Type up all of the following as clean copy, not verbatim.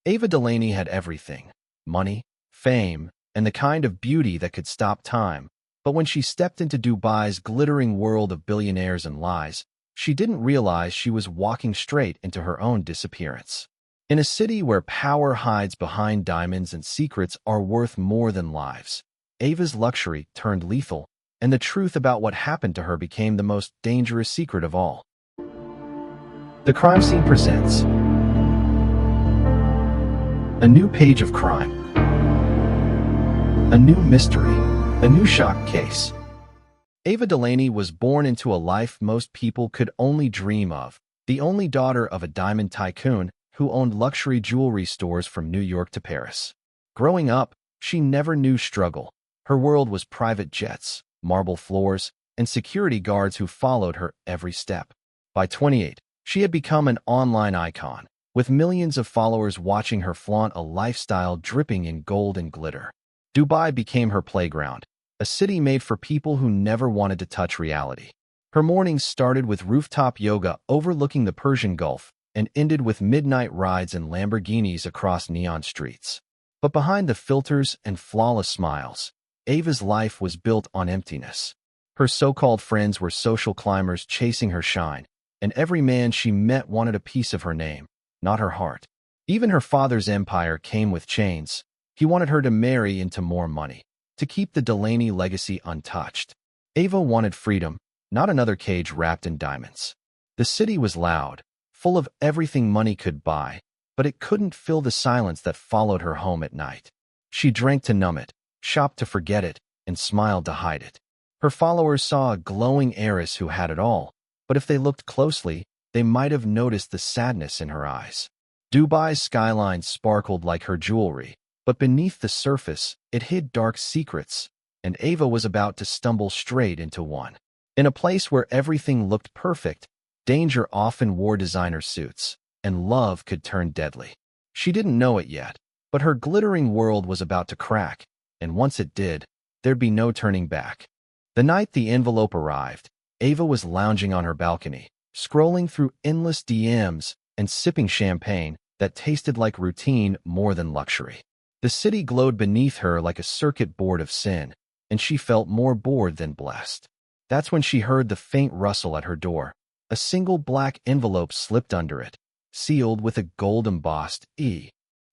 Ava Delaney had everything: money, fame, and the kind of beauty that could stop time. But when she stepped into Dubai's glittering world of billionaires and lies, she didn't realize she was walking straight into her own disappearance. In a city where power hides behind diamonds and secrets are worth more than lives, Ava's luxury turned lethal, and the truth about what happened to her became the most dangerous secret of all. The Crime Scene presents a new page of crime, a new mystery, a new shock case. Ava Delaney was born into a life most people could only dream of, the only daughter of a diamond tycoon who owned luxury jewelry stores from New York to Paris. Growing up, she never knew struggle. Her world was private jets, marble floors, and security guards who followed her every step. By 28, she had become an online icon, with millions of followers watching her flaunt a lifestyle dripping in gold and glitter. Dubai became her playground, a city made for people who never wanted to touch reality. Her mornings started with rooftop yoga overlooking the Persian Gulf and ended with midnight rides in Lamborghinis across neon streets. But behind the filters and flawless smiles, Ava's life was built on emptiness. Her so-called friends were social climbers chasing her shine, and every man she met wanted a piece of her name, not her heart. Even her father's empire came with chains. He wanted her to marry into more money, to keep the Delaney legacy untouched. Ava wanted freedom, not another cage wrapped in diamonds. The city was loud, full of everything money could buy, but it couldn't fill the silence that followed her home at night. She drank to numb it, shopped to forget it, and smiled to hide it. Her followers saw a glowing heiress who had it all, but if they looked closely, they might have noticed the sadness in her eyes. Dubai's skyline sparkled like her jewelry, but beneath the surface, it hid dark secrets, and Ava was about to stumble straight into one. In a place where everything looked perfect, danger often wore designer suits, and love could turn deadly. She didn't know it yet, but her glittering world was about to crack, and once it did, there'd be no turning back. The night the envelope arrived, Ava was lounging on her balcony, scrolling through endless DMs and sipping champagne that tasted like routine more than luxury. The city glowed beneath her like a circuit board of sin, and she felt more bored than blessed. That's when she heard the faint rustle at her door. A single black envelope slipped under it, sealed with a gold-embossed E.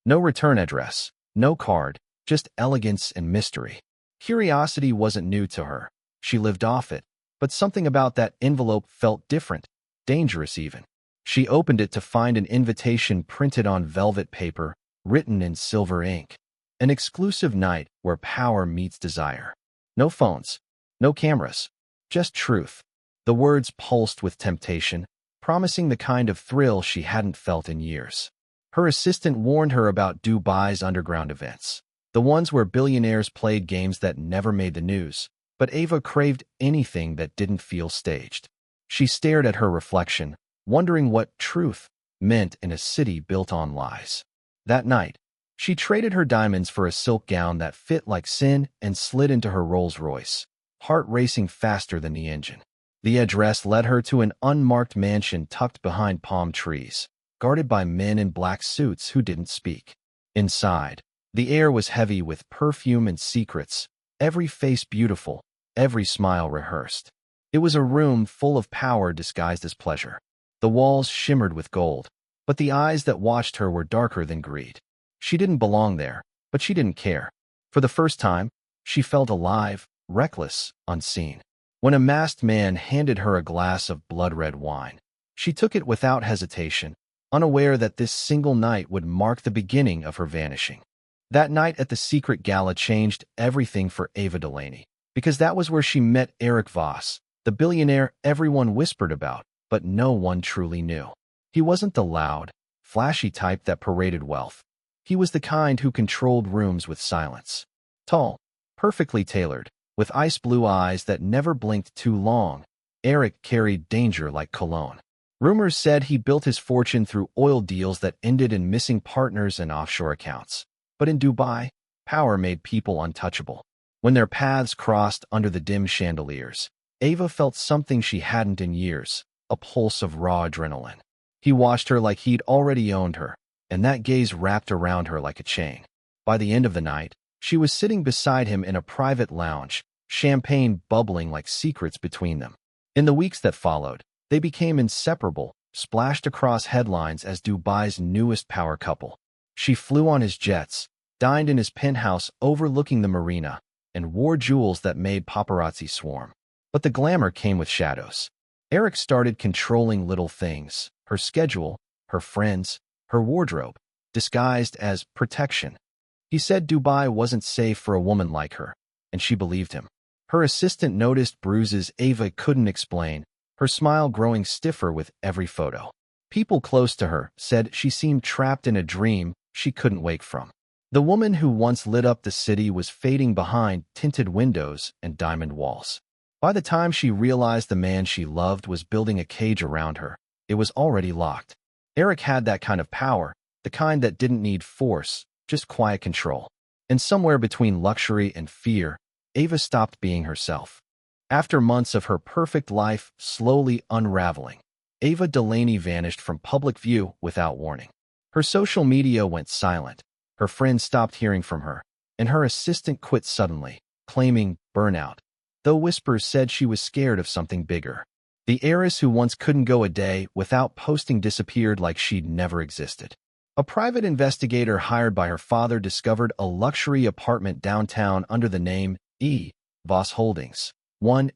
No return address, no card, just elegance and mystery. Curiosity wasn't new to her. She lived off it, but something about that envelope felt different, dangerous even. She opened it to find an invitation printed on velvet paper, written in silver ink. An exclusive night where power meets desire. No phones, no cameras, just truth. The words pulsed with temptation, promising the kind of thrill she hadn't felt in years. Her assistant warned her about Dubai's underground events, the ones where billionaires played games that never made the news, but Ava craved anything that didn't feel staged. She stared at her reflection, wondering what truth meant in a city built on lies. That night, she traded her diamonds for a silk gown that fit like sin and slid into her Rolls-Royce, heart racing faster than the engine. The address led her to an unmarked mansion tucked behind palm trees, guarded by men in black suits who didn't speak. Inside, the air was heavy with perfume and secrets, every face beautiful, every smile rehearsed. It was a room full of power disguised as pleasure. The walls shimmered with gold, but the eyes that watched her were darker than greed. She didn't belong there, but she didn't care. For the first time, she felt alive, reckless, unseen. When a masked man handed her a glass of blood-red wine, she took it without hesitation, unaware that this single night would mark the beginning of her vanishing. That night at the secret gala changed everything for Ava Delaney, because that was where she met Eric Voss, the billionaire everyone whispered about, but no one truly knew. He wasn't the loud, flashy type that paraded wealth. He was the kind who controlled rooms with silence. Tall, perfectly tailored, with ice-blue eyes that never blinked too long, Eric carried danger like cologne. Rumors said he built his fortune through oil deals that ended in missing partners and offshore accounts. But in Dubai, power made people untouchable. When their paths crossed under the dim chandeliers, Ava felt something she hadn't in years, a pulse of raw adrenaline. He watched her like he'd already owned her, and that gaze wrapped around her like a chain. By the end of the night, she was sitting beside him in a private lounge, champagne bubbling like secrets between them. In the weeks that followed, they became inseparable, splashed across headlines as Dubai's newest power couple. She flew on his jets, dined in his penthouse overlooking the marina, and wore jewels that made paparazzi swarm. But the glamour came with shadows. Eric started controlling little things, her schedule, her friends, her wardrobe, disguised as protection. He said Dubai wasn't safe for a woman like her, and she believed him. Her assistant noticed bruises Ava couldn't explain, her smile growing stiffer with every photo. People close to her said she seemed trapped in a dream she couldn't wake from. The woman who once lit up the city was fading behind tinted windows and diamond walls. By the time she realized the man she loved was building a cage around her, it was already locked. Eric had that kind of power, the kind that didn't need force, just quiet control. And somewhere between luxury and fear, Ava stopped being herself. After months of her perfect life slowly unraveling, Ava Delaney vanished from public view without warning. Her social media went silent, her friends stopped hearing from her, and her assistant quit suddenly, claiming burnout, though whispers said she was scared of something bigger. The heiress who once couldn't go a day without posting disappeared like she'd never existed. A private investigator hired by her father discovered a luxury apartment downtown under the name E. Voss Holdings,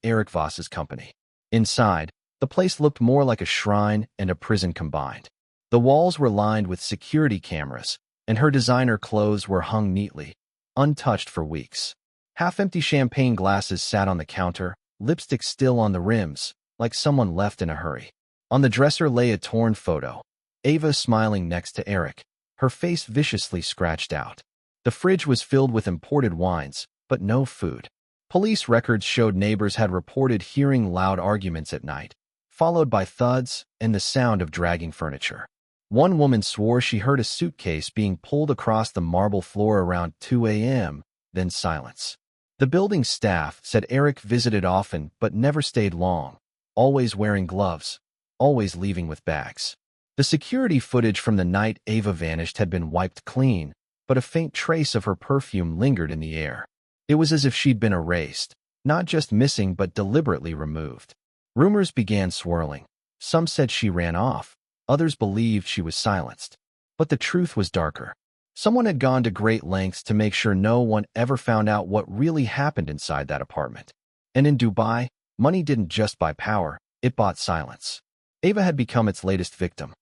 Eric Voss's company. Inside, the place looked more like a shrine and a prison combined. The walls were lined with security cameras, and her designer clothes were hung neatly, untouched for weeks. Half-empty champagne glasses sat on the counter, lipstick still on the rims, like someone left in a hurry. On the dresser lay a torn photo, Ava smiling next to Eric, her face viciously scratched out. The fridge was filled with imported wines, but no food. Police records showed neighbors had reported hearing loud arguments at night, followed by thuds and the sound of dragging furniture. One woman swore she heard a suitcase being pulled across the marble floor around 2 a.m., then silence. The building staff said Eric visited often but never stayed long, always wearing gloves, always leaving with bags. The security footage from the night Ava vanished had been wiped clean, but a faint trace of her perfume lingered in the air. It was as if she'd been erased, not just missing but deliberately removed. Rumors began swirling. Some said she ran off, others believed she was silenced. But the truth was darker. Someone had gone to great lengths to make sure no one ever found out what really happened inside that apartment. And in Dubai, money didn't just buy power, it bought silence. Ava had become its latest victim.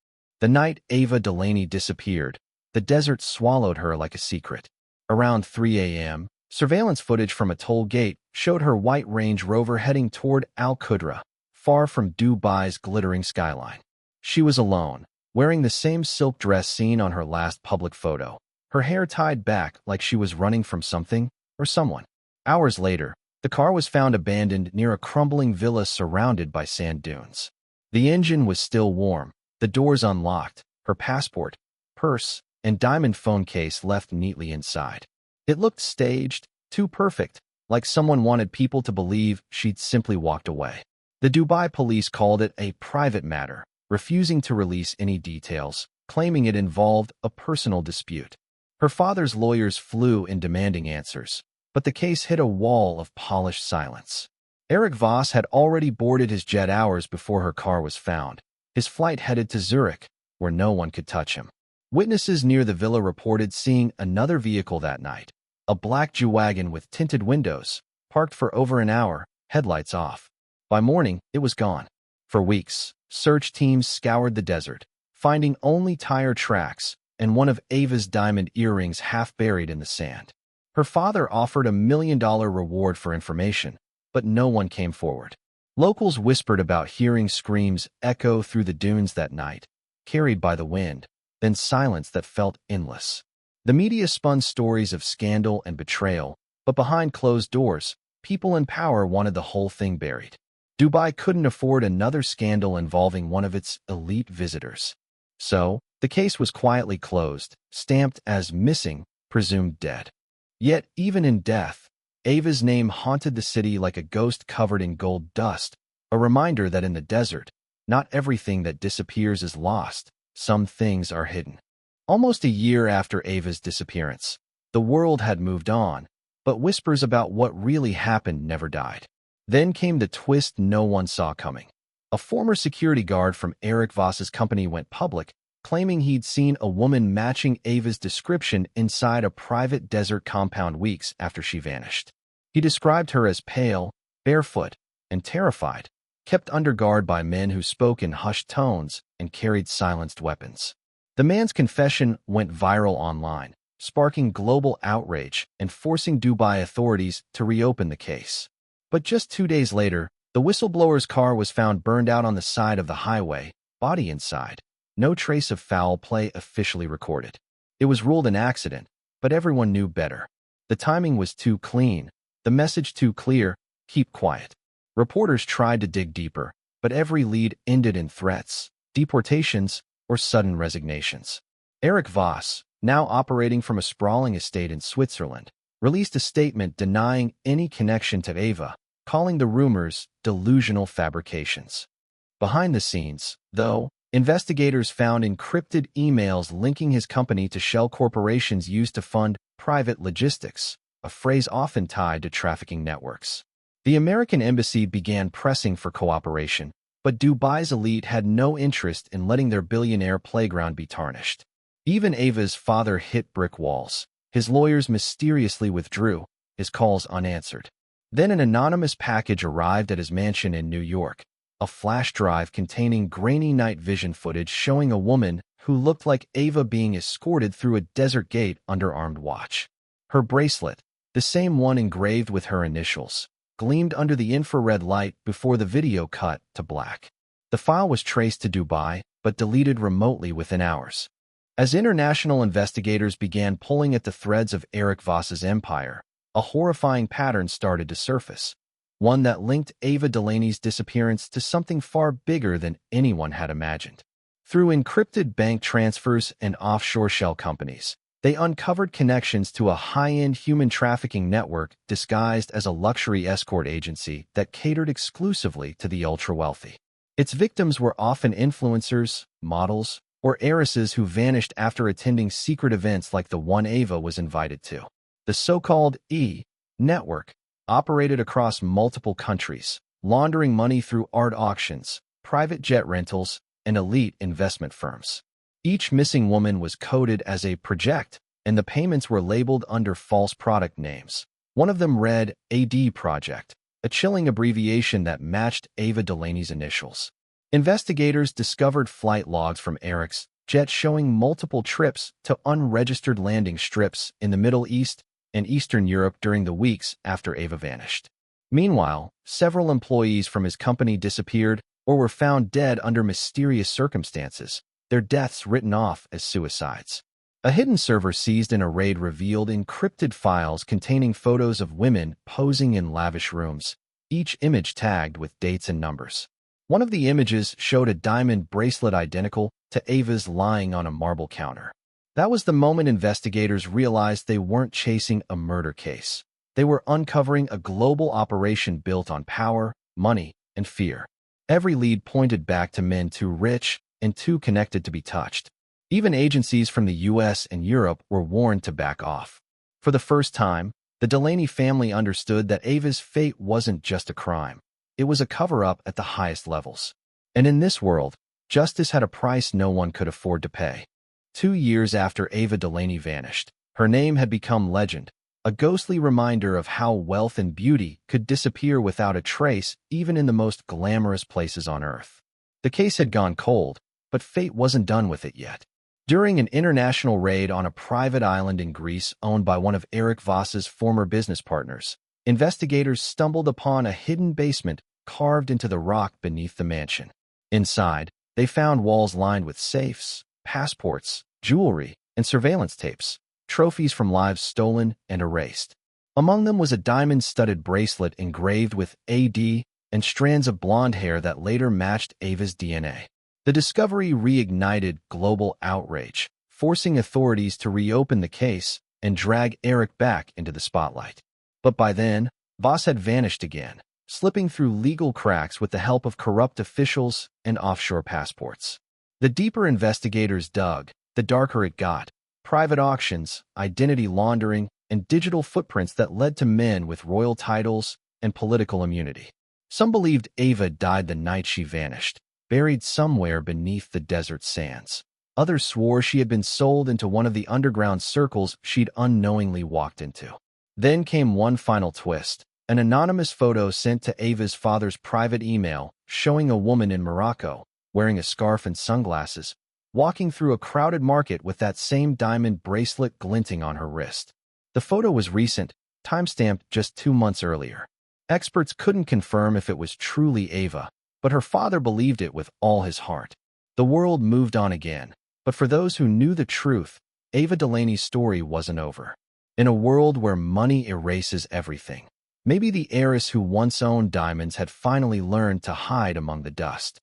The night Ava Delaney disappeared, the desert swallowed her like a secret. Around 3 a.m., surveillance footage from a toll gate showed her white Range Rover heading toward Al Qudra, far from Dubai's glittering skyline. She was alone, wearing the same silk dress seen on her last public photo, her hair tied back like she was running from something or someone. Hours later, the car was found abandoned near a crumbling villa surrounded by sand dunes. The engine was still warm, the doors unlocked, her passport, purse, and diamond phone case left neatly inside. It looked staged, too perfect, like someone wanted people to believe she'd simply walked away. The Dubai police called it a private matter, refusing to release any details, claiming it involved a personal dispute. Her father's lawyers flew in demanding answers, but the case hit a wall of polished silence. Eric Voss had already boarded his jet hours before her car was found. His flight headed to Zurich, where no one could touch him. Witnesses near the villa reported seeing another vehicle that night, a black G-Wagon with tinted windows, parked for over an hour, headlights off. By morning, it was gone. For weeks, search teams scoured the desert, finding only tire tracks and one of Ava's diamond earrings half buried in the sand. Her father offered $1 million reward for information, but no one came forward. Locals whispered about hearing screams echo through the dunes that night, carried by the wind, then silence that felt endless. The media spun stories of scandal and betrayal, but behind closed doors, people in power wanted the whole thing buried. Dubai couldn't afford another scandal involving one of its elite visitors. So, the case was quietly closed, stamped as missing, presumed dead. Yet, even in death, Ava's name haunted the city like a ghost covered in gold dust, a reminder that in the desert, not everything that disappears is lost, some things are hidden. Almost a year after Ava's disappearance, the world had moved on, but whispers about what really happened never died. Then came the twist no one saw coming. A former security guard from Eric Voss's company went public, claiming he'd seen a woman matching Ava's description inside a private desert compound weeks after she vanished. He described her as pale, barefoot, and terrified, kept under guard by men who spoke in hushed tones and carried silenced weapons. The man's confession went viral online, sparking global outrage and forcing Dubai authorities to reopen the case. But just 2 days later, the whistleblower's car was found burned out on the side of the highway, body inside. No trace of foul play officially recorded. It was ruled an accident, but everyone knew better. The timing was too clean, the message too clear: keep quiet. Reporters tried to dig deeper, but every lead ended in threats, deportations, or sudden resignations. Eric Voss, now operating from a sprawling estate in Switzerland, released a statement denying any connection to Ava, calling the rumors delusional fabrications. Behind the scenes, though, investigators found encrypted emails linking his company to shell corporations used to fund private logistics, a phrase often tied to trafficking networks. The American embassy began pressing for cooperation, but Dubai's elite had no interest in letting their billionaire playground be tarnished. Even Ava's father hit brick walls. His lawyers mysteriously withdrew, his calls unanswered. Then an anonymous package arrived at his mansion in New York, a flash drive containing grainy night vision footage showing a woman who looked like Ava being escorted through a desert gate under armed watch. Her bracelet, the same one engraved with her initials, gleamed under the infrared light before the video cut to black. The file was traced to Dubai, but deleted remotely within hours. As international investigators began pulling at the threads of Eric Voss's empire, a horrifying pattern started to surface, one that linked Ava Delaney's disappearance to something far bigger than anyone had imagined. Through encrypted bank transfers and offshore shell companies, they uncovered connections to a high-end human trafficking network disguised as a luxury escort agency that catered exclusively to the ultra-wealthy. Its victims were often influencers, models, or heiresses who vanished after attending secret events like the one Ava was invited to. The so-called E-network operated across multiple countries, laundering money through art auctions, private jet rentals, and elite investment firms. Each missing woman was coded as a project, and the payments were labeled under false product names. One of them read AD Project, a chilling abbreviation that matched Ava Delaney's initials. Investigators discovered flight logs from Eric's jet showing multiple trips to unregistered landing strips in the Middle East and Eastern Europe during the weeks after Ava vanished. Meanwhile, several employees from his company disappeared or were found dead under mysterious circumstances, their deaths written off as suicides. A hidden server seized in a raid revealed encrypted files containing photos of women posing in lavish rooms, each image tagged with dates and numbers. One of the images showed a diamond bracelet identical to Ava's lying on a marble counter. That was the moment investigators realized they weren't chasing a murder case. They were uncovering a global operation built on power, money, and fear. Every lead pointed back to men too rich and too connected to be touched. Even agencies from the US and Europe were warned to back off. For the first time, the Delaney family understood that Ava's fate wasn't just a crime. It was a cover-up at the highest levels. And in this world, justice had a price no one could afford to pay. 2 years after Ava Delaney vanished, her name had become legend, a ghostly reminder of how wealth and beauty could disappear without a trace even in the most glamorous places on Earth. The case had gone cold, but fate wasn't done with it yet. During an international raid on a private island in Greece owned by one of Eric Voss's former business partners, investigators stumbled upon a hidden basement carved into the rock beneath the mansion. Inside, they found walls lined with safes, passports, jewelry, and surveillance tapes, trophies from lives stolen and erased. Among them was a diamond-studded bracelet engraved with AD and strands of blonde hair that later matched Ava's DNA. The discovery reignited global outrage, forcing authorities to reopen the case and drag Eric back into the spotlight. But by then, Voss had vanished again, slipping through legal cracks with the help of corrupt officials and offshore passports. The deeper investigators dug, The darker it got. Private auctions, identity laundering, and digital footprints that led to men with royal titles and political immunity. Some believed Ava died the night she vanished, buried somewhere beneath the desert sands. Others swore she had been sold into one of the underground circles she'd unknowingly walked into. Then came one final twist. An anonymous photo sent to Ava's father's private email showing a woman in Morocco, wearing a scarf and sunglasses, walking through a crowded market with that same diamond bracelet glinting on her wrist. The photo was recent, time-stamped just 2 months earlier. Experts couldn't confirm if it was truly Ava, but her father believed it with all his heart. The world moved on again, but for those who knew the truth, Ava Delaney's story wasn't over. In a world where money erases everything, maybe the heiress who once owned diamonds had finally learned to hide among the dust.